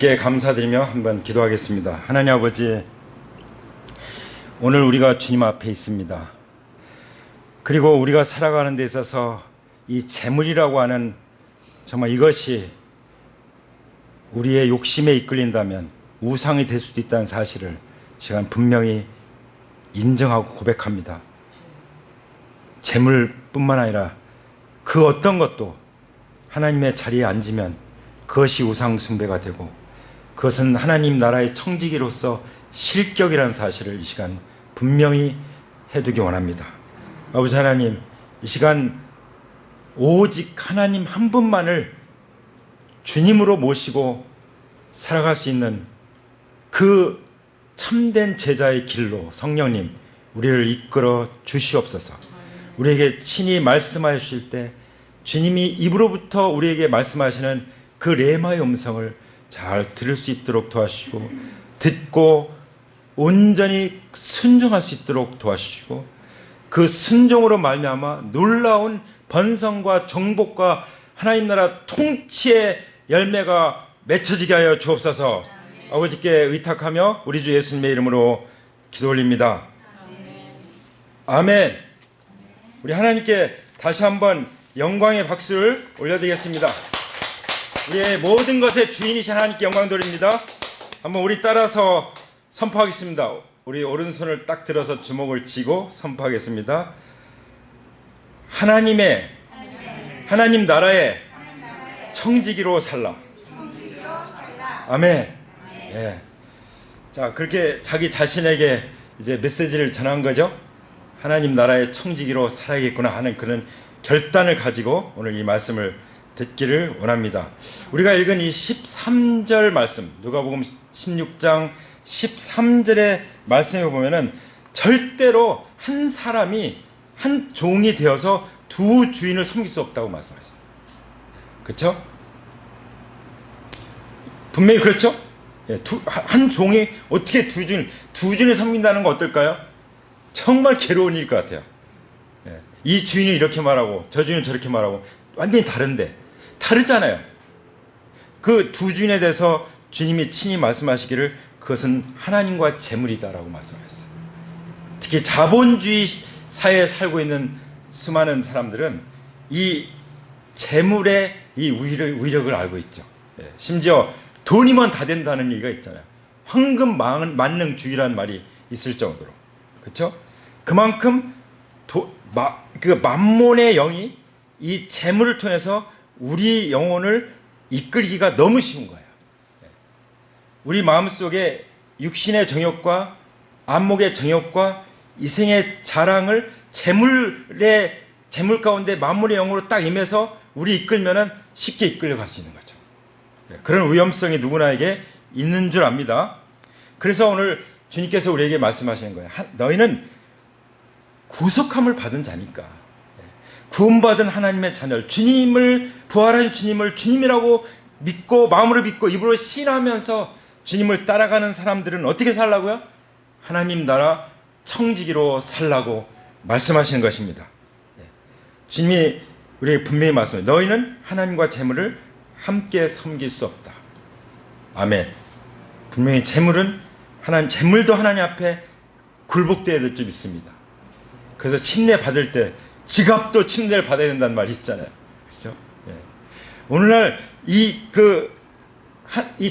께 감사드리며 한번 기도하겠습니다. 하나님 아버지, 오늘 우리가 주님 앞에 있습니다. 그리고 우리가 살아가는 데 있어서 이 재물이라고 하는 정말 이것이 우리의 욕심에 이끌린다면 우상이 될 수도 있다는 사실을 시간 분명히 인정하고 고백합니다. 재물뿐만 아니라 그 어떤 것도 하나님의 자리에 앉으면 그것이 우상 숭배가 되고 그것은 하나님 나라의 청지기로서 실격이라는 사실을 이 시간 분명히 해두기 원합니다. 아버지 하나님, 이 시간 오직 하나님 한 분만을 주님으로 모시고 살아갈 수 있는 그 참된 제자의 길로 성령님 우리를 이끌어 주시옵소서. 우리에게 친히 말씀하여 주실 때 주님이 입으로부터 우리에게 말씀하시는 그 레마의 음성을 잘 들을 수 있도록 도와주시고, 듣고 온전히 순종할 수 있도록 도와주시고, 그 순종으로 말미암아 놀라운 번성과 정복과 하나님 나라 통치의 열매가 맺혀지게 하여 주옵소서. 아버지께 의탁하며 우리 주 예수님의 이름으로 기도 올립니다. 아멘. 우리 하나님께 다시 한번 영광의 박수를 올려드리겠습니다. 우리의 모든 것의 주인이신 하나님께 영광 돌립니다. 한번 우리 따라서 선포하겠습니다. 우리 오른손을 딱 들어서 주먹을 쥐고 선포하겠습니다. 하나님 나라의 청지기로 살라. 아멘. 예. 자, 그렇게 자기 자신에게 이제 메시지를 전한 거죠. 하나님 나라의 청지기로 살아야겠구나 하는 그런 결단을 가지고 오늘 이 말씀을 듣기를 원합니다. 우리가 읽은 이 13절 말씀, 누가복음 16장 13절의 말씀에 보면은 절대로 한 사람이 한 종이 되어서 두 주인을 섬길 수 없다고 말씀하셨어요. 그렇죠? 분명히 그렇죠? 한 종이 어떻게 두 주인을 섬긴다는 거 어떨까요? 정말 괴로운 일일 것 같아요. 이 주인은 이렇게 말하고 저 주인은 저렇게 말하고 완전히 다르잖아요. 그 두 주인에 대해서 주님이 친히 말씀하시기를 그것은 하나님과 재물이다라고 말씀하셨어요. 특히 자본주의 사회에 살고 있는 수많은 사람들은 이 재물의 이 위력을 알고 있죠. 심지어 돈이면 다 된다는 얘기가 있잖아요. 황금 만능주의라는 말이 있을 정도로. 그렇죠? 그만큼 그 만몬의 영이 이 재물을 통해서 우리 영혼을 이끌기가 너무 쉬운 거예요. 우리 마음속에 육신의 정욕과 안목의 정욕과 이생의 자랑을 재물 가운데 만물의 영으로 딱 임해서 우리 이끌면은 쉽게 이끌려갈 수 있는 거죠. 그런 위험성이 누구나에게 있는 줄 압니다. 그래서 오늘 주님께서 우리에게 말씀하시는 거예요. 너희는 구속함을 받은 자니까, 구원받은 하나님의 자녀를, 부활하신 주님을 주님이라고 믿고 마음으로 믿고 입으로 신하면서 주님을 따라가는 사람들은 어떻게 살라고요? 하나님 나라 청지기로 살라고 말씀하시는 것입니다. 주님이 우리에게 분명히 말씀해요. 너희는 하나님과 재물을 함께 섬길 수 없다. 아멘. 분명히 재물도 하나님 앞에 굴복되어야 될 줄 믿습니다. 그래서 침례 받을 때 지갑도 침례를 받아야 된다는 말이 있잖아요. 그렇죠? 오늘날 이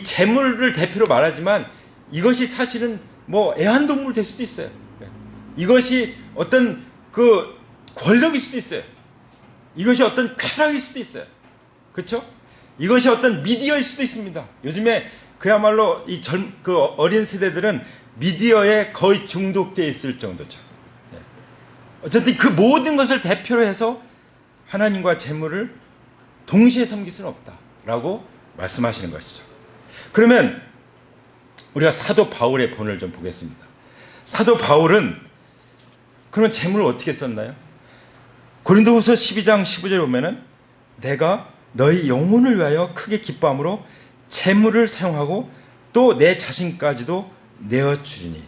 재물을 대표로 말하지만 이것이 사실은 뭐 애완동물 될 수도 있어요. 이것이 어떤 그 권력일 수도 있어요. 이것이 어떤 쾌락일 수도 있어요. 그렇죠? 이것이 어떤 미디어일 수도 있습니다. 요즘에 그야말로 그 어린 세대들은 미디어에 거의 중독되어 있을 정도죠. 어쨌든 그 모든 것을 대표로 해서 하나님과 재물을 동시에 섬길 수는 없다라고 말씀하시는 것이죠. 그러면 우리가 사도 바울의 본을 좀 보겠습니다. 사도 바울은 그러면 재물을 어떻게 썼나요? 고린도후서 12장 15절에 보면은 내가 너희 영혼을 위하여 크게 기뻐함으로 재물을 사용하고 또 내 자신까지도 내어주리니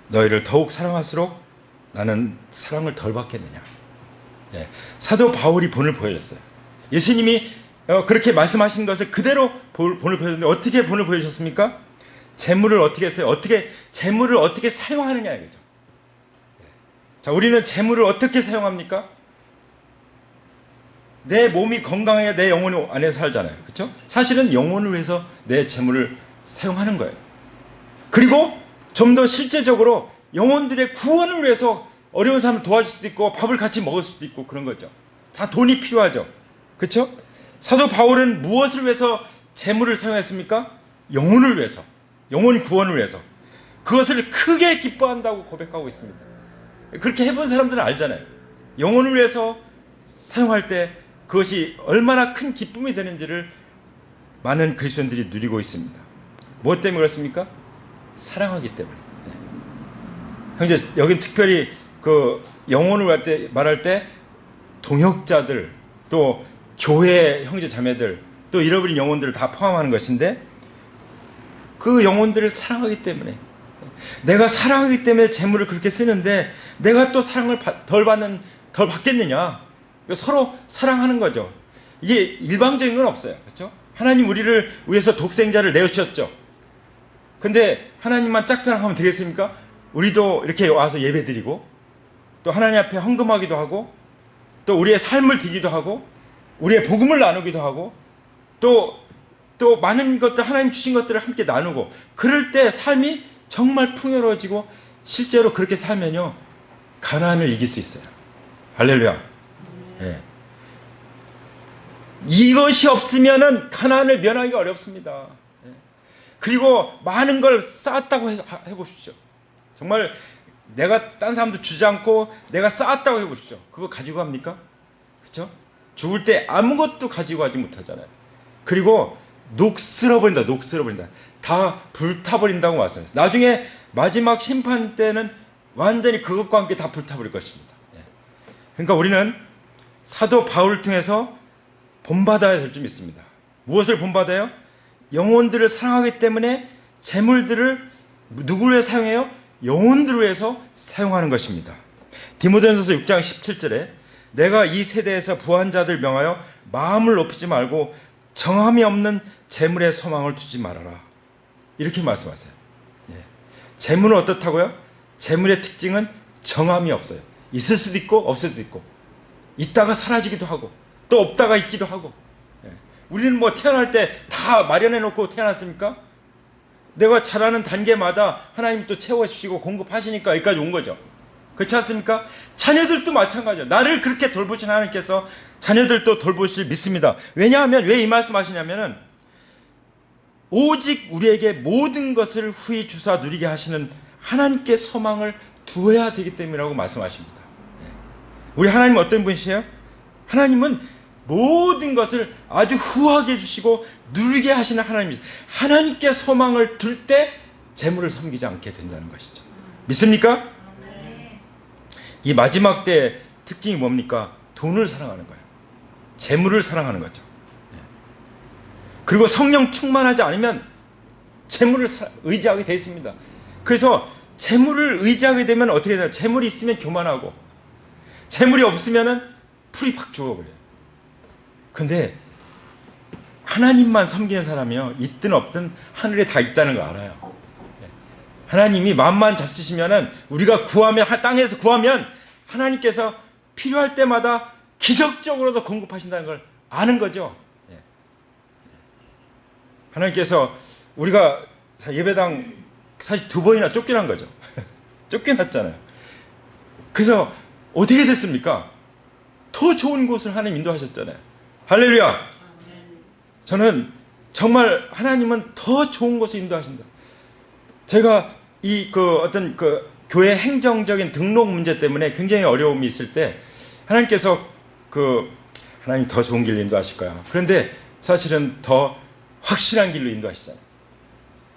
너희를 더욱 사랑할수록 나는 사랑을 덜 받겠느냐. 사도 바울이 본을 보여줬어요. 예수님이 그렇게 말씀하신 것을 그대로 본을 보여줬는데 어떻게 본을 보여주셨습니까? 재물을 어떻게 했어요? 재물을 어떻게 사용하느냐 이거죠. 자, 우리는 재물을 어떻게 사용합니까? 내 몸이 건강해야 내 영혼 안에서 살잖아요. 그렇죠? 사실은 영혼을 위해서 내 재물을 사용하는 거예요. 그리고 좀 더 실제적으로 영혼들의 구원을 위해서 어려운 사람을 도와줄 수도 있고 밥을 같이 먹을 수도 있고 그런 거죠. 다 돈이 필요하죠. 그렇죠? 사도 바울은 무엇을 위해서 재물을 사용했습니까? 영혼을 위해서, 영혼 구원을 위해서. 그것을 크게 기뻐한다고 고백하고 있습니다. 그렇게 해본 사람들은 알잖아요. 영혼을 위해서 사용할 때 그것이 얼마나 큰 기쁨이 되는지를 많은 그리스도인들이 누리고 있습니다. 무엇 때문에 그렇습니까? 사랑하기 때문에. 네. 형제, 여긴 특별히 그 영혼을 말할 때 동역자들, 또 교회 형제 자매들, 또 잃어버린 영혼들을 다 포함하는 것인데, 그 영혼들을 사랑하기 때문에, 내가 사랑하기 때문에 재물을 그렇게 쓰는데 내가 또 사랑을 덜 받겠느냐? 서로 사랑하는 거죠. 이게 일방적인 건 없어요. 그렇죠? 하나님 우리를 위해서 독생자를 내어주셨죠. 근데 하나님만 짝사랑하면 되겠습니까? 우리도 이렇게 와서 예배드리고 또 하나님 앞에 헌금하기도 하고 또 우리의 삶을 드리기도 하고 우리의 복음을 나누기도 하고 또 많은 것들, 하나님 주신 것들을 함께 나누고, 그럴 때 삶이 정말 풍요로워지고 실제로 그렇게 살면요 가난을 이길 수 있어요. 할렐루야. 예. 이것이 없으면은 가난을 면하기가 어렵습니다. 예. 그리고 많은 걸 쌓았다고 해보십시오. 정말 내가 딴 사람도 주지 않고 내가 쌓았다고 해보십시오. 그거 가지고 갑니까? 그렇죠? 죽을 때 아무것도 가지고 가지 못하잖아요. 그리고 녹슬어버린다. 다 불타버린다고 말씀했어요. 나중에 마지막 심판 때는 완전히 그것과 함께 다 불타버릴 것입니다. 예. 그러니까 우리는 사도 바울을 통해서 본받아야 될 줄 믿습니다. 무엇을 본받아요? 영혼들을 사랑하기 때문에 재물들을 누구를 위해 사용해요? 영혼들을 위해서 사용하는 것입니다. 디모데전서 6장 17절에 내가 이 세대에서 부한 자들 명하여 마음을 높이지 말고 정함이 없는 재물에 소망을 두지 말아라. 이렇게 말씀하세요. 예. 재물은 어떻다고요? 재물의 특징은 정함이 없어요. 있을 수도 있고 없을 수도 있고, 있다가 사라지기도 하고 또 없다가 있기도 하고. 예. 우리는 뭐 태어날 때 다 마련해 놓고 태어났습니까? 내가 자라는 단계마다 하나님이 또 채워주시고 공급하시니까 여기까지 온 거죠. 그렇지 않습니까? 자녀들도 마찬가지예요. 나를 그렇게 돌보신 하나님께서 자녀들도 돌보실 믿습니다. 왜냐하면 왜 이 말씀 하시냐면은 오직 우리에게 모든 것을 후히 주사 누리게 하시는 하나님께 소망을 두어야 되기 때문이라고 말씀하십니다. 우리 하나님 어떤 분이세요? 하나님은 모든 것을 아주 후하게 해주시고 누리게 하시는 하나님이세요. 하나님께 소망을 둘 때 재물을 섬기지 않게 된다는 것이죠. 믿습니까? 이 마지막 때 특징이 뭡니까? 돈을 사랑하는 거예요. 재물을 사랑하는 거죠. 그리고 성령 충만하지 않으면 재물을 의지하게 되어 있습니다. 그래서 재물을 의지하게 되면 어떻게 되나요? 재물이 있으면 교만하고 재물이 없으면 풀이 팍 죽어버려요. 근데 하나님만 섬기는 사람이요, 있든 없든 하늘에 다 있다는 거 알아요. 하나님이 마음만 잡수시면은, 우리가 구하면, 땅에서 구하면 하나님께서 필요할 때마다 기적적으로도 공급하신다는 걸 아는 거죠. 하나님께서 우리가 예배당 사실 2번이나 쫓겨난 거죠. 쫓겨났잖아요. 그래서 어떻게 됐습니까? 더 좋은 곳을 하나님 인도하셨잖아요. 할렐루야. 저는 정말 하나님은 더 좋은 곳을 인도하신다. 제가 어떤 교회 행정적인 등록 문제 때문에 굉장히 어려움이 있을 때 하나님께서 하나님 더 좋은 길로 인도하실 거야. 그런데 사실은 더 확실한 길로 인도하시잖아요.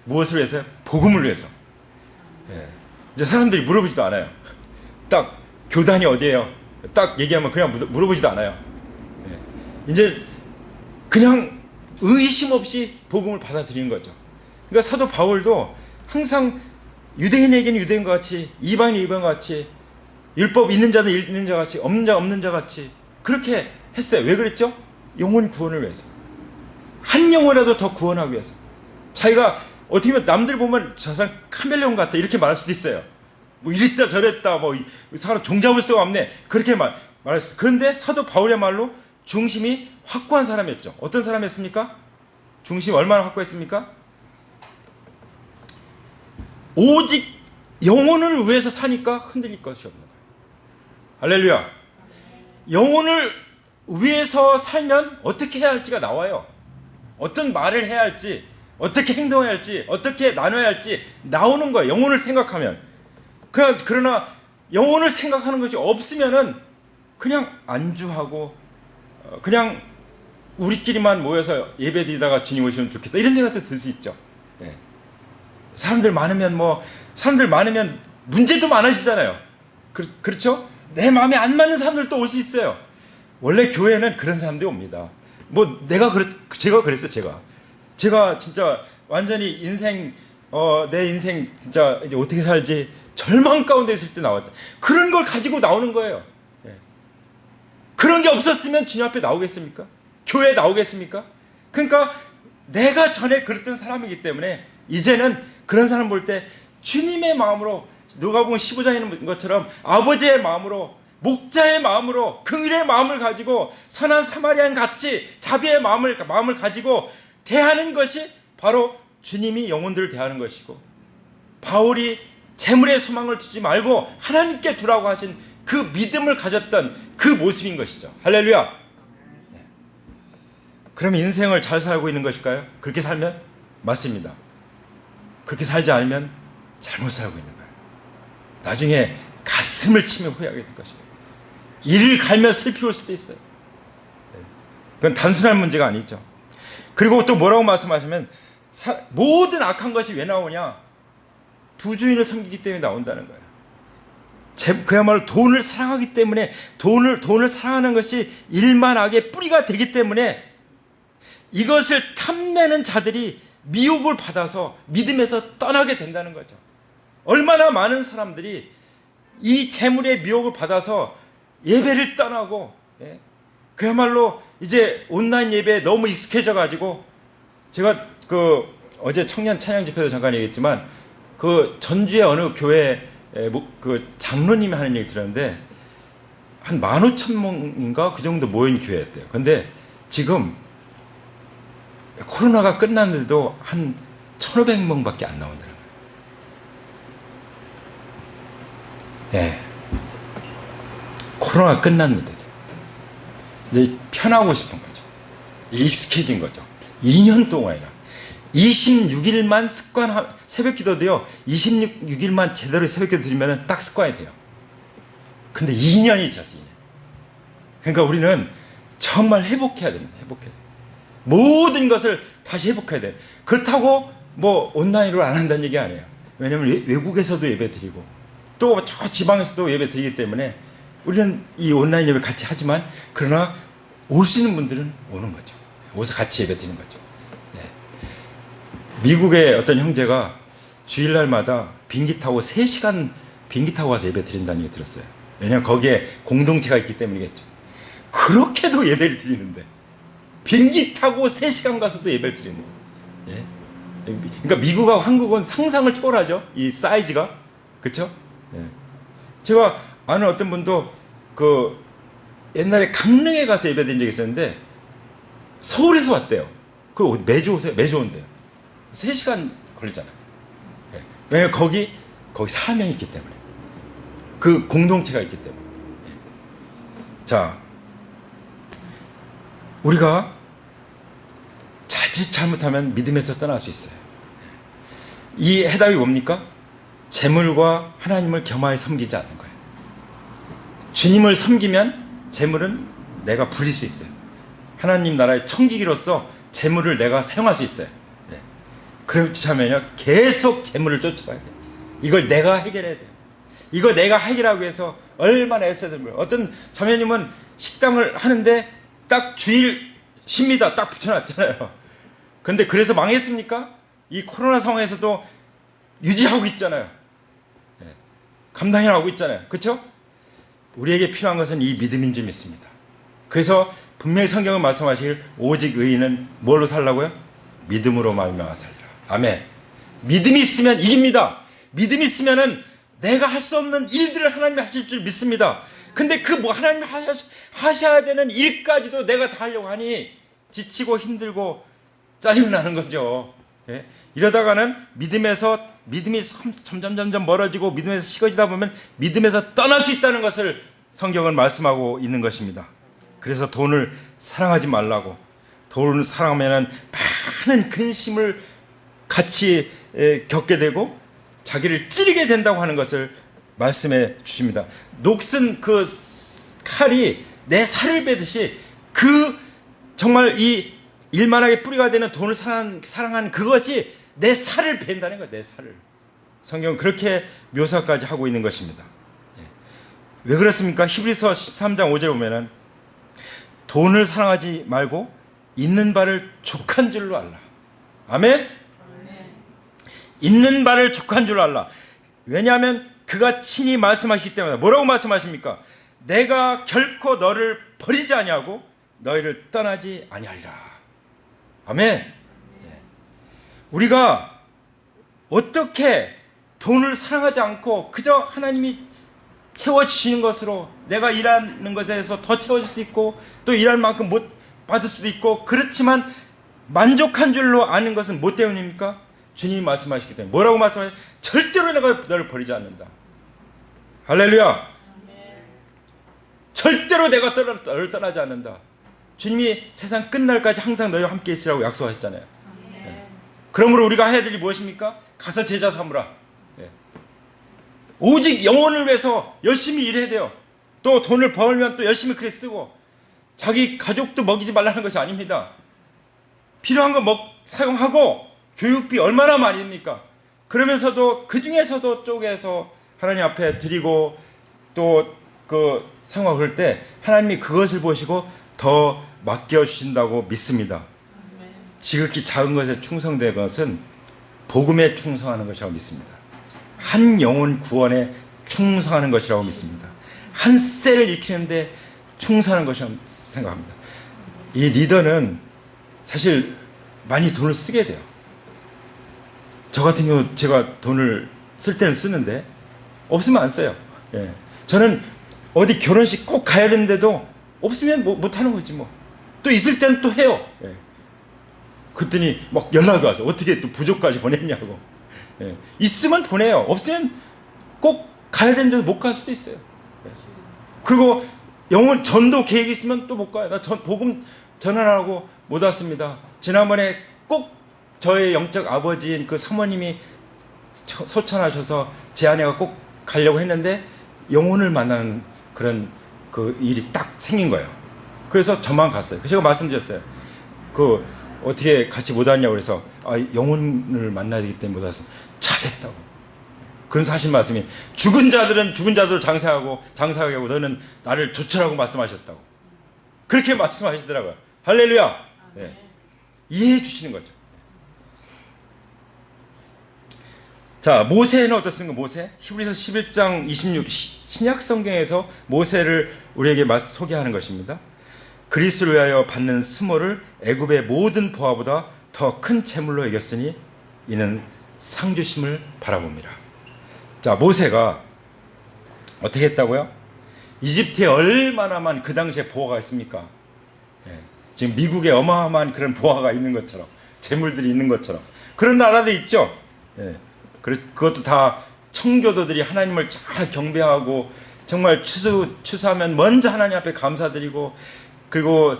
무엇을 위해서요? 복음을 위해서. 예. 이제 사람들이 물어보지도 않아요. 딱 교단이 어디예요? 딱 얘기하면 그냥 물어보지도 않아요. 예. 이제 그냥 의심 없이 복음을 받아들이는 거죠. 그러니까 사도 바울도 항상 유대인에게는 유대인과 같이, 이방인은 이방인과 같이, 율법 있는 자는 있는 자 같이, 없는 자 없는 자 같이 그렇게 했어요. 왜 그랬죠? 영혼 구원을 위해서. 한 영혼이라도 더 구원하기 위해서. 자기가 어떻게 보면 남들 보면 저 사람 카멜레온 같다 이렇게 말할 수도 있어요. 뭐 이랬다 저랬다 뭐 사람 종잡을 수가 없네 그렇게 말했어요. 그런데 사도 바울의 말로 중심이 확고한 사람이었죠. 어떤 사람이었습니까? 중심이 얼마나 확고했습니까? 오직 영혼을 위해서 사니까 흔들릴 것이 없는 거예요. 할렐루야. 영혼을 위해서 살면 어떻게 해야 할지가 나와요. 어떤 말을 해야 할지, 어떻게 행동해야 할지, 어떻게 나눠야 할지 나오는 거예요. 영혼을 생각하면. 그러나 영혼을 생각하는 것이 없으면은 그냥 안주하고 그냥 우리끼리만 모여서 예배 드리다가 주님 오시면 좋겠다 이런 생각도 들 수 있죠. 예. 사람들 많으면 문제도 많으시잖아요. 그렇죠? 내 마음에 안 맞는 사람들도 올 수 있어요. 원래 교회는 그런 사람들이 옵니다. 뭐 제가 그랬어요. 제가 진짜 완전히 내 인생 진짜 이제 어떻게 살지 절망 가운데 있을 때 나왔죠. 그런 걸 가지고 나오는 거예요. 예. 그런 게 없었으면 주님 앞에 나오겠습니까? 교회에 나오겠습니까? 그러니까 내가 전에 그랬던 사람이기 때문에 이제는 그런 사람 볼 때 주님의 마음으로 누가복음 15장에 있는 것처럼 아버지의 마음으로 목자의 마음으로 긍휼의 마음을 가지고 선한 사마리아인 같이 자비의 마음을 가지고 대하는 것이 바로 주님이 영혼들을 대하는 것이고 바울이 재물에 소망을 두지 말고 하나님께 두라고 하신 그 믿음을 가졌던 그 모습인 것이죠. 할렐루야. 네. 그럼 인생을 잘 살고 있는 것일까요? 그렇게 살면? 맞습니다. 그렇게 살지 않으면 잘못 살고 있는 거예요. 나중에 가슴을 치며 후회하게 될 것입니다. 이를 갈면 슬피 올 수도 있어요. 그건 단순한 문제가 아니죠. 그리고 또 뭐라고 말씀하시면 모든 악한 것이 왜 나오냐? 두 주인을 섬기기 때문에 나온다는 거예요. 그야말로 돈을 사랑하기 때문에 돈을 사랑하는 것이 일만악의 뿌리가 되기 때문에 이것을 탐내는 자들이 미혹을 받아서 믿음에서 떠나게 된다는 거죠. 얼마나 많은 사람들이 이 재물의 미혹을 받아서 예배를 떠나고 그야말로 이제 온라인 예배에 너무 익숙해져 가지고 제가 어제 청년 찬양 집회도 잠깐 얘기했지만 전주의 어느 교회 장로님이 하는 얘기 들었는데 한 15,000명인가 그 정도 모인 교회였대요. 근데 지금 코로나가 끝났는데도 한 1,500명밖에 안 나온다는 거예요. 예. 코로나가 끝났는데도 이제 편하고 싶은 거죠. 익숙해진 거죠. 2년 동안이나 26일만 새벽 기도도요. 26일만 제대로 새벽 기도 드리면 딱 습관이 돼요. 근데 2년이 지났어요. 2년. 그러니까 우리는 정말 회복해야 됩니다. 회복해야 돼요. 모든 것을 다시 회복해야 돼요. 그렇다고 뭐 온라인으로 안 한다는 얘기 아니에요. 왜냐하면 외국에서도 예배 드리고 또 저 지방에서도 예배 드리기 때문에 우리는 이 온라인 예배 같이 하지만 그러나 올 수 있는 분들은 오는 거죠. 오서 같이 예배 드리는 거죠. 네. 미국의 어떤 형제가 주일날마다 비행기 타고 3시간 비행기 타고 와서 예배 드린다는 얘기 들었어요. 왜냐하면 거기에 공동체가 있기 때문이겠죠. 그렇게도 예배를 드리는데 비행기 타고 3시간 가서도 예배를 드리는 거예요. 예? 그러니까 미국하고 한국은 상상을 초월하죠. 이 사이즈가. 그렇죠? 예. 제가 아는 어떤 분도 옛날에 강릉에 가서 예배 드린 적이 있었는데 서울에서 왔대요. 매주 오세요. 매주 온대요. 3시간 걸리잖아요. 예. 왜냐면 거기 사명이 있기 때문에. 그 공동체가 있기 때문에. 예. 자, 우리가 자칫 잘못하면 믿음에서 떠날 수 있어요. 이 해답이 뭡니까? 재물과 하나님을 겸하여 섬기지 않는 거예요. 주님을 섬기면 재물은 내가 부릴 수 있어요. 하나님 나라의 청지기로서 재물을 내가 사용할 수 있어요. 네. 그렇지 않으면요 계속 재물을 쫓아가야 돼요. 이걸 내가 해결해야 돼요. 이거 내가 해결하기 위해서 얼마나 애써야 됩니까? 어떤 자매님은 식당을 하는데 딱 주일 쉽니다. 딱 붙여놨잖아요. 근데 그래서 망했습니까? 이 코로나 상황에서도 유지하고 있잖아요. 네. 감당해 나가고 있잖아요. 그렇죠? 우리에게 필요한 것은 이 믿음인 줄 믿습니다. 그래서 분명히 성경은 말씀하시길 오직 의인은 뭘로 살라고요? 믿음으로 말미암아 살리라. 아멘. 믿음이 있으면 이깁니다. 믿음이 있으면은 내가 할 수 없는 일들을 하나님이 하실 줄 믿습니다. 근데 그 뭐 하나님이 하셔야 되는 일까지도 내가 다 하려고 하니 지치고 힘들고 짜증나는 거죠. 예? 이러다가는 믿음이 점점 멀어지고 믿음에서 식어지다 보면 믿음에서 떠날 수 있다는 것을 성경은 말씀하고 있는 것입니다. 그래서 돈을 사랑하지 말라고. 돈을 사랑하면 많은 근심을 같이 겪게 되고 자기를 찌르게 된다고 하는 것을 말씀해 주십니다. 녹슨 그 칼이 내 살을 베듯이 그 정말 이 일만하게 뿌리가 되는 돈을 사랑하는 그것이 내 살을 벤다는 거예요. 내 살을. 성경은 그렇게 묘사까지 하고 있는 것입니다. 왜 그렇습니까? 히브리서 13장 5절에 보면은 돈을 사랑하지 말고 있는 바를 족한 줄로 알라. 아멘? 있는 바를 족한 줄로 알라. 왜냐하면 그가 친히 말씀하시기 때문에. 뭐라고 말씀하십니까? 내가 결코 너를 버리지 아니하고 너희를 떠나지 아니하리라. 아멘. 우리가 어떻게 돈을 사랑하지 않고 그저 하나님이 채워주시는 것으로 내가 일하는 것에 대해서 더 채워줄 수 있고 또 일할 만큼 못 받을 수도 있고 그렇지만 만족한 줄로 아는 것은 뭐 때문입니까? 주님이 말씀하시기 때문에. 뭐라고 말씀하세요? 절대로 내가 너를 버리지 않는다. 할렐루야. 절대로 내가 너를 떠나지 않는다. 주님이 세상 끝날까지 항상 너희와 함께 있으라고 약속하셨잖아요. 그러므로 우리가 해야 될 일이 무엇입니까? 가서 제자 삼으라. 오직 영혼을 위해서 열심히 일해야 돼요. 또 돈을 벌면 또 열심히 그렇게 쓰고 자기 가족도 먹이지 말라는 것이 아닙니다. 필요한 거 사용하고 교육비 얼마나 많입니까? 그러면서도 그 중에서도 쪼개서 하나님 앞에 드리고 또 그 사용하고 그럴 때 하나님이 그것을 보시고 더 맡겨주신다고 믿습니다. 지극히 작은 것에 충성된 것은 복음에 충성하는 것이라고 믿습니다. 한 영혼 구원에 충성하는 것이라고 믿습니다. 한 셀을 익히는데 충성하는 것이라고 생각합니다. 이 리더는 사실 많이 돈을 쓰게 돼요. 저 같은 경우 제가 돈을 쓸 때는 쓰는데 없으면 안 써요. 저는 어디 결혼식 꼭 가야 되는데도 없으면 못 하는 거지 뭐. 또 있을 때는 또 해요. 그랬더니 막 연락이 와서 어떻게 또 부족까지 보냈냐고. 있으면 보내요. 없으면 꼭 가야 되는데도 못 갈 수도 있어요. 그리고 영혼 전도 계획이 있으면 또 못 가요. 나 복음 전환하고 못 왔습니다. 지난번에 꼭 저의 영적 아버지인 그 사모님이 소천하셔서 제 아내가 꼭 가려고 했는데 영혼을 만나는 그런 그 일이 딱 생긴 거예요. 그래서 저만 갔어요. 제가 말씀드렸어요. 그 어떻게 같이 못 왔냐고 그래서 영혼을 만나야 되기 때문에 못 왔어. 잘했다고. 그런 사실 말씀이 죽은 자들은 죽은 자들로 장사하게 하고 너는 나를 조처라고 말씀하셨다고. 그렇게 말씀하시더라고요. 할렐루야. 이해해 주시는 거죠. 자, 모세는 어떻습니까? 모세? 히브리서 11장 26 신약 성경에서 모세를 우리에게 소개하는 것입니다. 그리스도를 위하여 받는 수모를 애굽의 모든 보화보다 더 큰 재물로 여겼으니 이는 상주심을 바라봅니다. 자, 모세가 어떻게 했다고요? 이집트에 얼마나만 그 당시에 보화가 있습니까? 지금 미국에 어마어마한 그런 보화가 있는 것처럼 재물들이 있는 것처럼 그런 나라도 있죠. 그것도 다 청교도들이 하나님을 잘 경배하고 정말 추수하면 먼저 하나님 앞에 감사드리고 그리고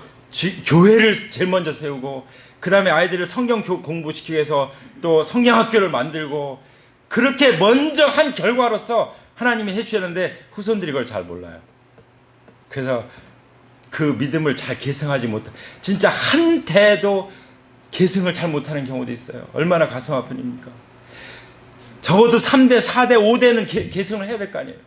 교회를 제일 먼저 세우고 그 다음에 아이들을 성경 공부시키기 위해서 또 성경학교를 만들고 그렇게 먼저 한 결과로서 하나님이 해주셨는데 후손들이 그걸 잘 몰라요. 그래서 그 믿음을 잘 계승하지 못해 진짜 한 대도 계승을 잘 못하는 경우도 있어요. 얼마나 가슴 아픈 일입니까? 적어도 3대, 4대, 5대는 계승을 해야 될 거 아니에요.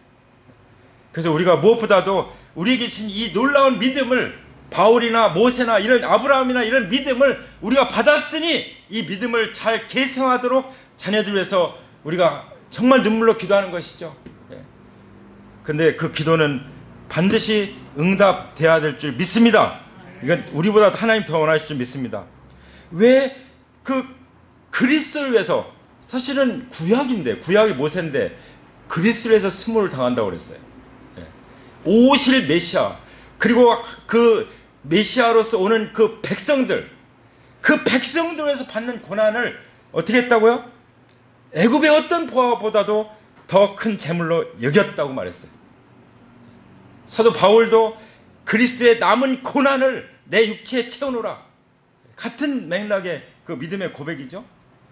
그래서 우리가 무엇보다도 우리에게 주신 이 놀라운 믿음을 바울이나 모세나 이런 아브라함이나 이런 믿음을 우리가 받았으니 이 믿음을 잘 계승하도록 자녀들 위해서 우리가 정말 눈물로 기도하는 것이죠. 근데 그 기도는 반드시 응답돼야 될 줄 믿습니다. 이건 우리보다 하나님 더 원하실 줄 믿습니다. 왜 그 그리스도를 위해서, 사실은 구약이 모세인데 그리스도를 위해서 수모를 당한다고 그랬어요. 오실 메시아, 그리고 그 메시아로서 오는 그 백성들을 위해서 받는 고난을 어떻게 했다고요? 애굽의 어떤 보화보다도 더 큰 재물로 여겼다고 말했어요. 사도 바울도 그리스도의 남은 고난을 내 육체에 채워놓으라, 같은 맥락의 그 믿음의 고백이죠.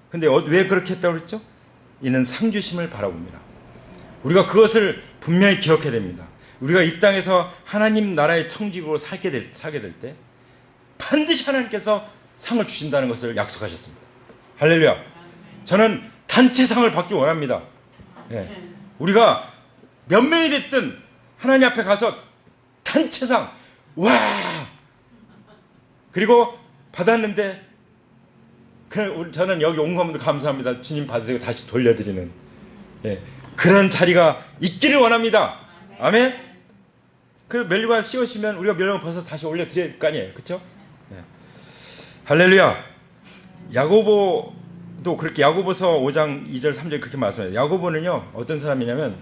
근데 왜 그렇게 했다고 그랬죠? 이는 상 주심을 바라봅니다. 우리가 그것을 분명히 기억해야 됩니다. 우리가 이 땅에서 하나님 나라의 청직으로 살게 될 때 반드시 하나님께서 상을 주신다는 것을 약속하셨습니다. 할렐루야. 저는 단체상을 받기 원합니다. 우리가 몇 명이 됐든 하나님 앞에 가서 단체상, 와! 그리고 받았는데, 저는 여기 온 것도 감사합니다. 주님 받으세요. 다시 돌려드리는 그런 자리가 있기를 원합니다. 아멘. 그 멜리관 씌우시면 우리가 멜리관 벗어서 다시 올려드릴 거 아니에요. 그렇죠? 할렐루야. 야고보도 그렇게, 야고보서 5장 2절 3절 그렇게 말씀해요. 야고보는요, 어떤 사람이냐면,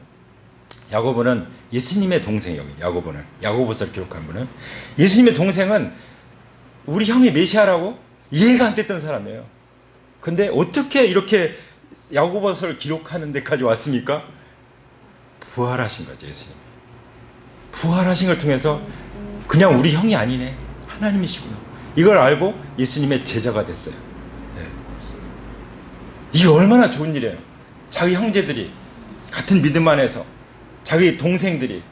야고보는 예수님의 동생이에요. 야고보서를 기록한 분은 예수님의 동생은 우리 형이 메시아라고 이해가 안 됐던 사람이에요. 근데 어떻게 이렇게 야고보서를 기록하는 데까지 왔습니까? 부활하신 거죠. 예수님 부활하신 걸 통해서 그냥 우리 형이 아니네, 하나님이시구나, 이걸 알고 예수님의 제자가 됐어요. 이게 얼마나 좋은 일이에요. 자기 형제들이 같은 믿음 안에서, 자기 동생들이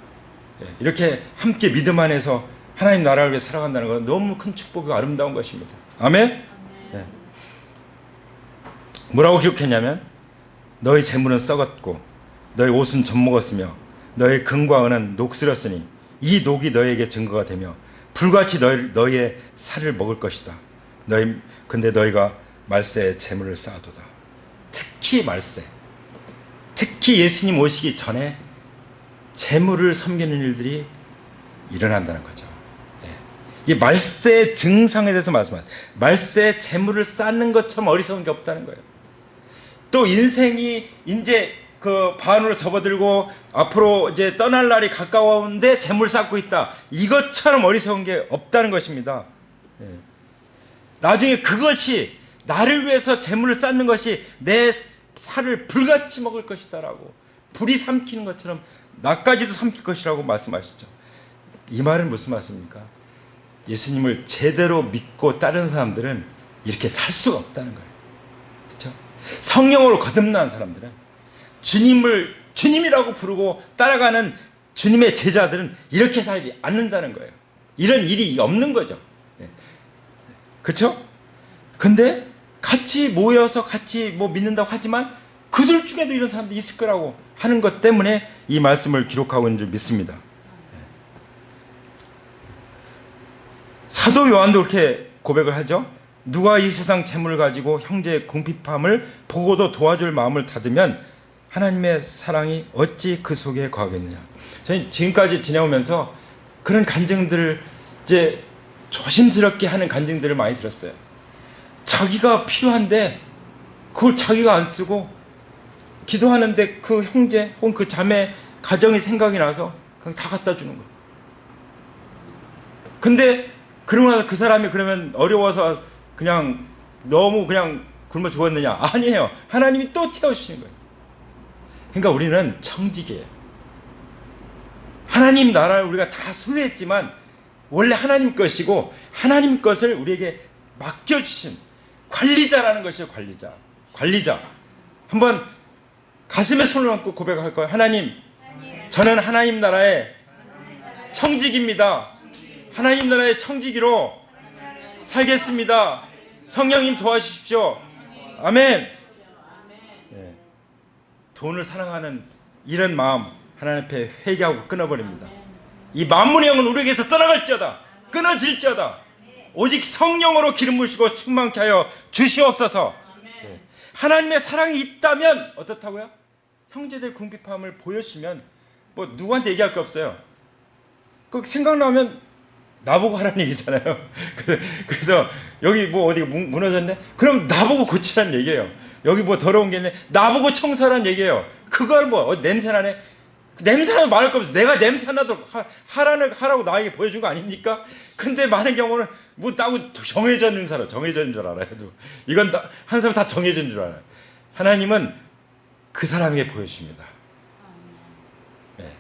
이렇게 함께 믿음 안에서 하나님 나라를 위해 살아간다는 건 너무 큰 축복이고 아름다운 것입니다. 아멘? 네. 뭐라고 기록했냐면, 너희 재물은 썩었고 너희 옷은 젖먹었으며 너희 금과 은은 녹슬었으니 이 녹이 너희에게 증거가 되며 불같이 너희의 살을 먹을 것이다. 근데 너희가 말세에 재물을 쌓아도다. 특히 말세, 특히 예수님 오시기 전에 재물을 섬기는 일들이 일어난다는 거죠. 이 말세의 증상에 대해서 말씀하세요. 말세에 재물을 쌓는 것처럼 어리석은 게 없다는 거예요. 또 인생이 이제 그 반으로 접어들고 앞으로 이제 떠날 날이 가까워오는데 재물 쌓고 있다, 이것처럼 어리석은 게 없다는 것입니다. 나중에 그것이, 나를 위해서 재물을 쌓는 것이 내 살을 불같이 먹을 것이다라고, 불이 삼키는 것처럼 나까지도 삼킬 것이라고 말씀하시죠. 이 말은 무슨 말씀입니까? 예수님을 제대로 믿고 따르는 사람들은 이렇게 살 수가 없다는 거예요. 그렇죠? 성령으로 거듭난 사람들은, 주님이라고 부르고 따라가는 주님의 제자들은 이렇게 살지 않는다는 거예요. 이런 일이 없는 거죠. 그렇죠? 근데 같이 모여서 같이 믿는다고 하지만 그들 중에도 이런 사람들이 있을 거라고 하는 것 때문에 이 말씀을 기록하고 있는 줄 믿습니다. 사도 요한도 그렇게 고백을 하죠. 누가 이 세상 재물을 가지고 형제의 궁핍함을 보고도 도와줄 마음을 닫으면 하나님의 사랑이 어찌 그 속에 거하겠느냐. 저는 지금까지 지내오면서 그런 간증들을 이제 조심스럽게 하는 간증들을 많이 들었어요. 자기가 필요한데 그걸 자기가 안 쓰고 기도하는데 그 형제 혹은 그 자매 가정이 생각이 나서 그냥 다 갖다 주는 거예요. 근데 그러고 나서 그 사람이 그러면 어려워서 그냥 너무 그냥 굶어 죽었느냐? 아니에요. 하나님이 또 채워주시는 거예요. 그러니까 우리는 청직이에요. 하나님 나라를 우리가 다 소유했지만 원래 하나님 것이고 하나님 것을 우리에게 맡겨주신 관리자라는 것이죠. 관리자. 한번 가슴에 손을 얹고 고백할 거예요. 하나님, 저는 하나님 나라의 청직입니다. 하나님 나라의 청지기로 살겠습니다. 성령님 도와주십시오. 아멘. 네. 돈을 사랑하는 이런 마음 하나님 앞에 회개하고 끊어버립니다. 이 만물의 영은 우리에게서 떠나갈지어다, 끊어질지어다. 오직 성령으로 기름 부으시고 충만케 하여 주시옵소서. 네. 하나님의 사랑이 있다면 어떻다고요? 형제들 궁핍함을 보여주시면 누구한테 얘기할 게 없어요. 그 생각나면 나보고 하라는 얘기잖아요. 그래서 여기 뭐 어디가 무너졌네? 그럼 나보고 고치라는 얘기예요. 여기 뭐 더러운 게 있네? 나보고 청소하라는 얘기예요. 그걸 뭐 냄새나네? 냄새나면 말할 거 없어. 내가 냄새나도록 하라고 나에게 보여준 거 아닙니까? 근데 많은 경우는 뭐 따고 정해져 있는 사람, 정해져 있는 줄 알아요. 이건 한 사람 다 정해져 있는 줄 알아요. 하나님은 그 사람에게 보여주십니다. 네.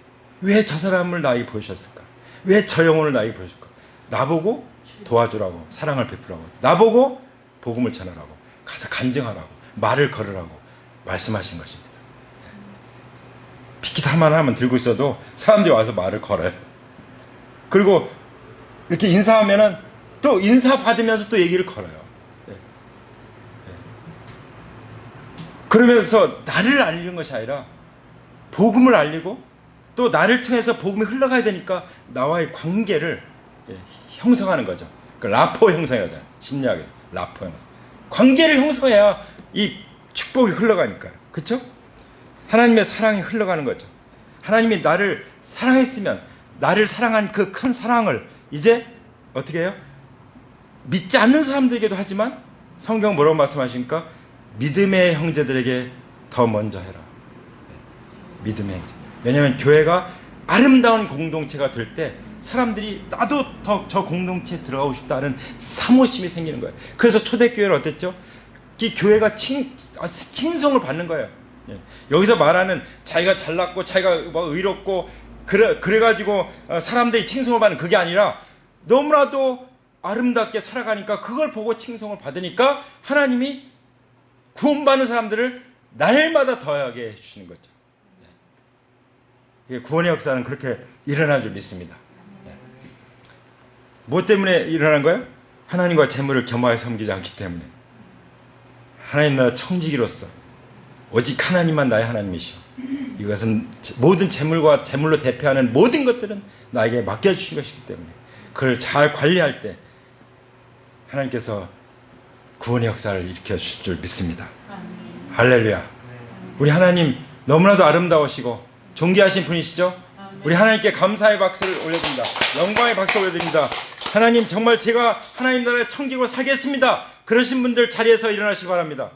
왜 저 사람을 나에게 보여주셨을까? 왜 저 영혼을 나에게 보여줄까? 나보고 도와주라고, 사랑을 베풀라고, 나보고 복음을 전하라고, 가서 간증하라고, 말을 걸으라고 말씀하신 것입니다. 피켓 하나만 들고 있어도 사람들이 와서 말을 걸어요. 그리고 이렇게 인사하면은 또 인사 받으면서 또 얘기를 걸어요. 그러면서 나를 알리는 것이 아니라 복음을 알리고 또 나를 통해서 복음이 흘러가야 되니까 나와의 관계를 형성하는 거죠. 그 라포 형성이죠. 심리학에서 라포 형성. 관계를 형성해야 이 축복이 흘러가니까요. 그렇죠? 하나님의 사랑이 흘러가는 거죠. 하나님이 나를 사랑했으면 나를 사랑한 그 큰 사랑을 이제 어떻게 해요? 믿지 않는 사람들에게도 하지만 성경 뭐라고 말씀하십니까? 믿음의 형제들에게 더 먼저 해라. 믿음의 형제. 왜냐하면 교회가 아름다운 공동체가 될 때 사람들이 나도 더 저 공동체에 들어가고 싶다는 사모심이 생기는 거예요. 그래서 초대교회는 어땠죠? 이 교회가 칭송을 받는 거예요. 여기서 말하는 자기가 잘났고 자기가 뭐 의롭고 그래가지고 사람들이 칭송을 받는 그게 아니라 너무나도 아름답게 살아가니까 그걸 보고 칭송을 받으니까 하나님이 구원받는 사람들을 날마다 더하게 해주시는 거죠. 구원의 역사는 그렇게 일어난 줄 믿습니다. 뭐 때문에 일어난 거예요? 하나님과 재물을 겸하여 섬기지 않기 때문에. 하나님 나라 청지기로서 오직 하나님만 나의 하나님이시오. 이것은 모든 재물과 재물로 대표하는 모든 것들은 나에게 맡겨주신 것이기 때문에 그걸 잘 관리할 때 하나님께서 구원의 역사를 일으켜 주실 줄 믿습니다. 할렐루야. 우리 하나님 너무나도 아름다우시고 존귀하신 분이시죠? 우리 하나님께 감사의 박수를 올려드립니다. 영광의 박수를 올려드립니다. 하나님 정말 제가 하나님 나라의 청지기로 살겠습니다. 그러신 분들 자리에서 일어나시기 바랍니다.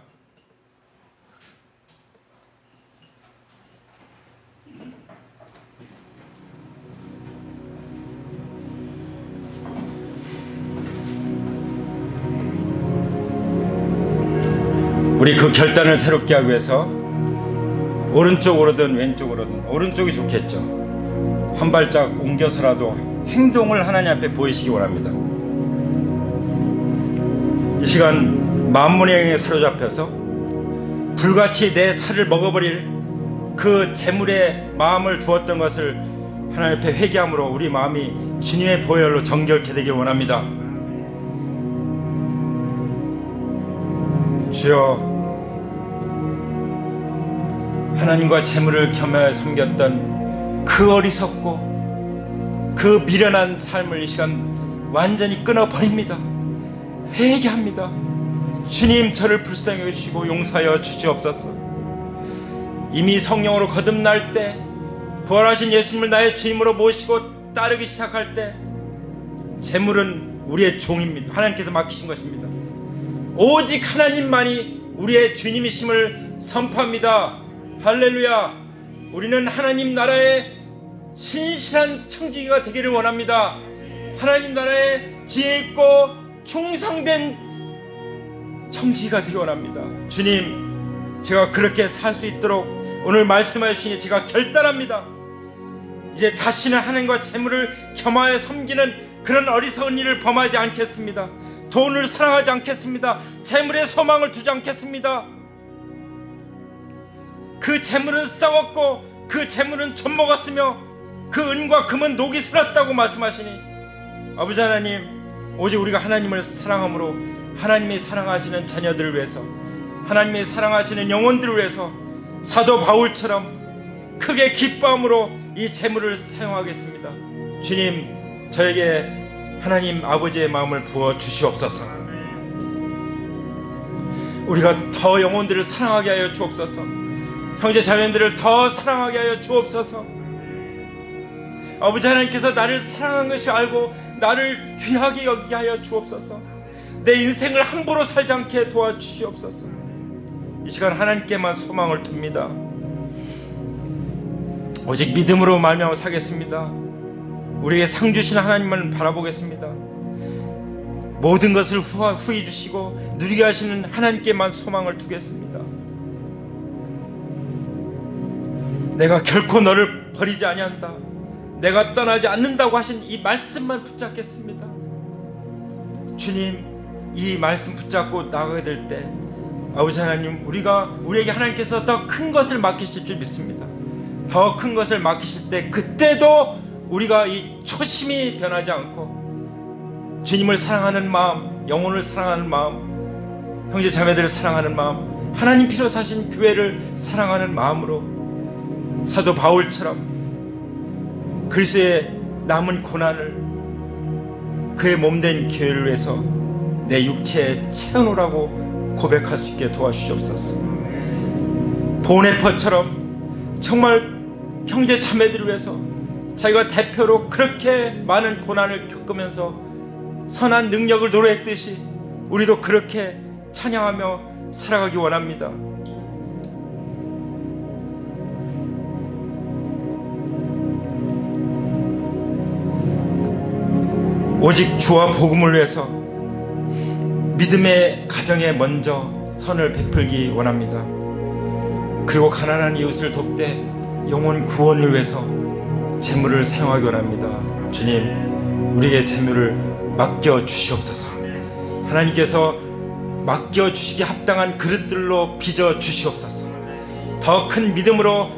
우리 그 결단을 새롭게 하기 위해서 오른쪽으로든 왼쪽으로든 오른쪽이 좋겠죠. 한 발짝 옮겨서라도 행동을 하나님 앞에 보이시기 원합니다. 이 시간 만문의 영에 사로잡혀서 불같이 내 살을 먹어버릴 그 재물에 마음을 두었던 것을 하나님 앞에 회개함으로 우리 마음이 주님의 보혈로 정결케 되길 원합니다. 주여, 하나님과 재물을 겸하여 섬겼던 그 어리석고 그 미련한 삶을 이 시간 완전히 끊어버립니다. 회개합니다. 주님, 저를 불쌍히 여기시고 용서하여 주시옵소서. 이미 성령으로 거듭날 때 부활하신 예수님을 나의 주님으로 모시고 따르기 시작할 때 재물은 우리의 종입니다. 하나님께서 맡기신 것입니다. 오직 하나님만이 우리의 주님이심을 선포합니다. 할렐루야. 우리는 하나님 나라의 신실한 청지기가 되기를 원합니다. 하나님 나라의 지혜 있고 충성된 청지기가 되기 원합니다. 주님, 제가 그렇게 살 수 있도록 오늘 말씀하여 주시니 제가 결단합니다. 이제 다시는 하나님과 재물을 겸하여 섬기는 그런 어리석은 일을 범하지 않겠습니다. 돈을 사랑하지 않겠습니다. 재물에 소망을 두지 않겠습니다. 그 재물은 썩었고 그 재물은 젖먹었으며 그 은과 금은 녹이 슬었다고 말씀하시니 아버지 하나님, 오직 우리가 하나님을 사랑함으로 하나님이 사랑하시는 자녀들을 위해서, 하나님이 사랑하시는 영혼들을 위해서 사도 바울처럼 크게 기뻐함으로 이 재물을 사용하겠습니다. 주님, 저에게 하나님 아버지의 마음을 부어 주시옵소서. 우리가 더 영혼들을 사랑하게 하여 주옵소서. 형제 자매들을 더 사랑하게 하여 주옵소서. 아버지 하나님께서 나를 사랑한 것이 알고 나를 귀하게 여기게 하여 주옵소서. 내 인생을 함부로 살지 않게 도와주시옵소서. 이 시간 하나님께만 소망을 둡니다. 오직 믿음으로 말미암아 사겠습니다. 우리에게 상 주신 하나님만 바라보겠습니다. 모든 것을 후히 주시고 누리게 하시는 하나님께만 소망을 두겠습니다. 내가 결코 너를 버리지 아니한다, 내가 떠나지 않는다고 하신 이 말씀만 붙잡겠습니다. 주님, 이 말씀 붙잡고 나가게 될 때 아버지 하나님, 우리에게 하나님께서 더 큰 것을 맡기실 줄 믿습니다. 더 큰 것을 맡기실 때 그때도 우리가 이 초심이 변하지 않고 주님을 사랑하는 마음, 영혼을 사랑하는 마음, 형제 자매들을 사랑하는 마음, 하나님 피로 사신 교회를 사랑하는 마음으로 사도 바울처럼 그리스도의 남은 고난을 그의 몸된 교회를 위해서 내 육체에 채워놓으라고 고백할 수 있게 도와주시옵소서. 보네퍼처럼 정말 형제 자매들을 위해서 자기가 대표로 그렇게 많은 고난을 겪으면서 선한 능력을 노래했듯이 우리도 그렇게 찬양하며 살아가기 원합니다. 오직 주와 복음을 위해서 믿음의 가정에 먼저 선을 베풀기 원합니다. 그리고 가난한 이웃을 돕되 영혼 구원을 위해서 재물을 사용하기 원합니다. 주님, 우리의 재물을 맡겨 주시옵소서. 하나님께서 맡겨 주시기 합당한 그릇들로 빚어 주시옵소서. 더 큰 믿음으로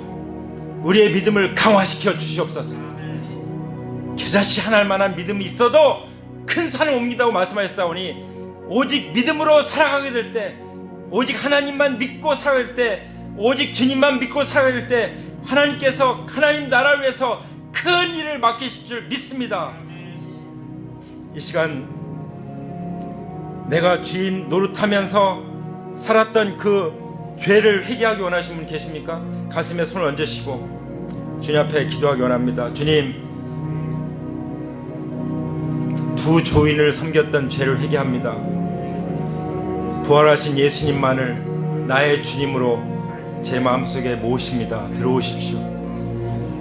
우리의 믿음을 강화시켜 주시옵소서. 겨자씨 하나할 만한 믿음이 있어도 큰 산을 옮긴다고 말씀하셨사오니 오직 믿음으로 살아가게 될 때, 오직 하나님만 믿고 살아갈 때, 오직 주님만 믿고 살아갈 때 하나님께서 하나님 나라를 위해서 큰 일을 맡기실 줄 믿습니다. 이 시간 내가 주인 노릇하면서 살았던 그 죄를 회개하기 원하시는 분 계십니까? 가슴에 손을 얹으시고 주님 앞에 기도하기 원합니다. 주님, 두 조인을 섬겼던 죄를 회개합니다. 부활하신 예수님만을 나의 주님으로 제 마음속에 모십니다. 들어오십시오.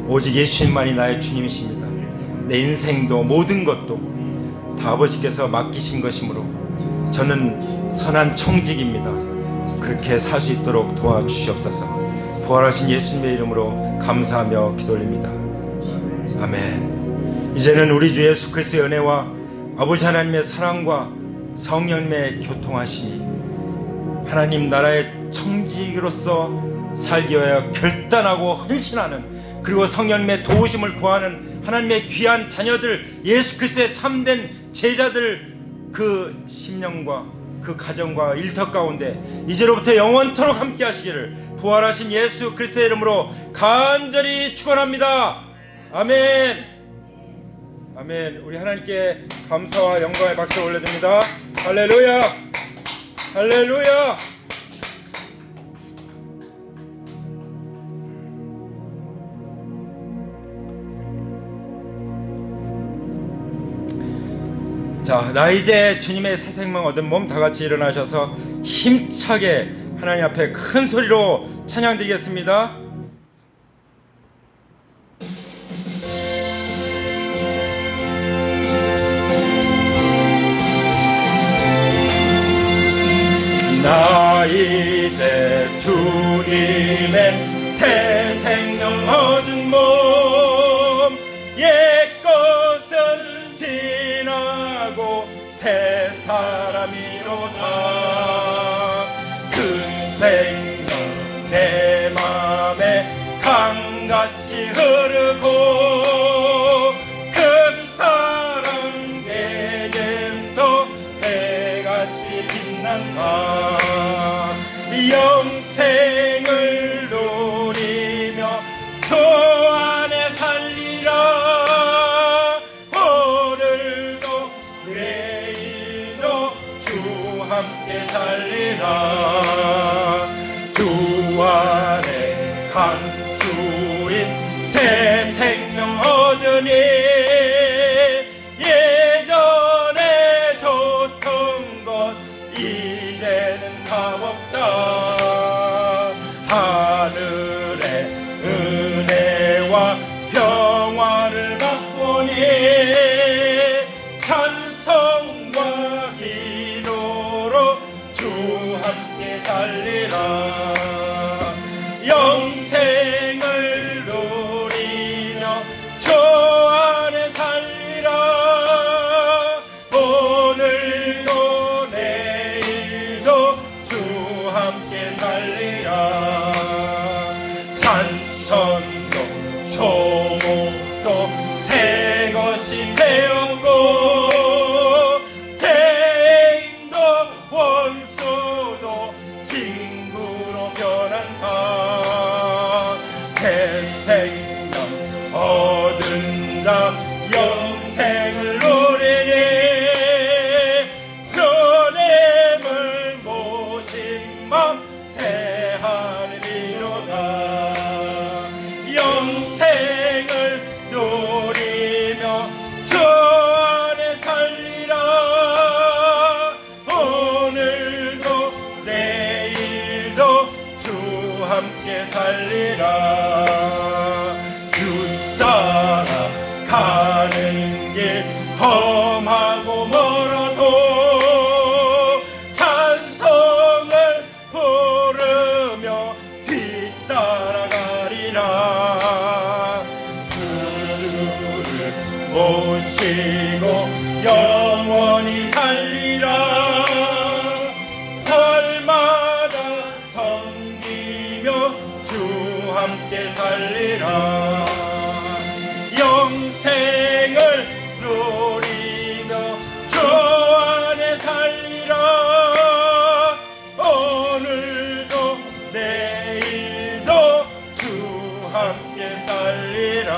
오직 예수님만이 나의 주님이십니다. 내 인생도 모든 것도 다 아버지께서 맡기신 것이므로 저는 선한 청직입니다. 그렇게 살 수 있도록 도와주시옵소서. 부활하신 예수님의 이름으로 감사하며 기도드립니다. 아멘. 이제는 우리 주 예수 그리스도의 은혜와 아버지 하나님의 사랑과 성령님의 교통하심이 하나님 나라의 청지기로서 살기 위하여 결단하고 헌신하는, 그리고 성령님의 도우심을 구하는 하나님의 귀한 자녀들, 예수 그리스도의 참된 제자들, 그 심령과 그 가정과 일터 가운데 이제로부터 영원토록 함께 하시기를 부활하신 예수 그리스도의 이름으로 간절히 축원합니다. 아멘. 아멘. 우리 하나님께 감사와 영광의 박수를 올려드립니다. 할렐루야, 할렐루야. 자, 나 이제 주님의 새 생명 얻은 몸 다같이 일어나셔서 힘차게 하나님 앞에 큰 소리로 찬양 드리겠습니다. 나 이제 주님의 새 생명 얻은 몸, 옛것은 지나고 새 사람이로다. 그 생명 내 맘에 강같이 흐르고 그 사랑 내게서 해같이 빛난다. 영생을 누리며 주 안에 살리라. 오늘도 내일도 주 함께 살리라. 주 안에 간 주인 새 생명 얻으니 살리라. 산천도 조목도 새 것이 되었고 대인도 원수도 친구로 변한다. 새 생명 얻은 자 영생을 누리니 변함을 모신 맘 새 하늘이로다. 영생을 누리며 주 안에 살리라. 오늘도 내일도 주 함께 살리라. 주 따라 가는 길 험하고 멀어도 찬송을 부르며 뒤따라가리라. 주를 모시고 영원히 살리라. 날마다 섬기며 주 함께 살리라. 영생을 누리며 주 안에 살리라. 오늘도 내일도 주 함께 살리라.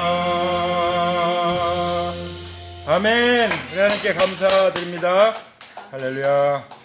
아멘. 하나님께 감사드립니다. 할렐루야.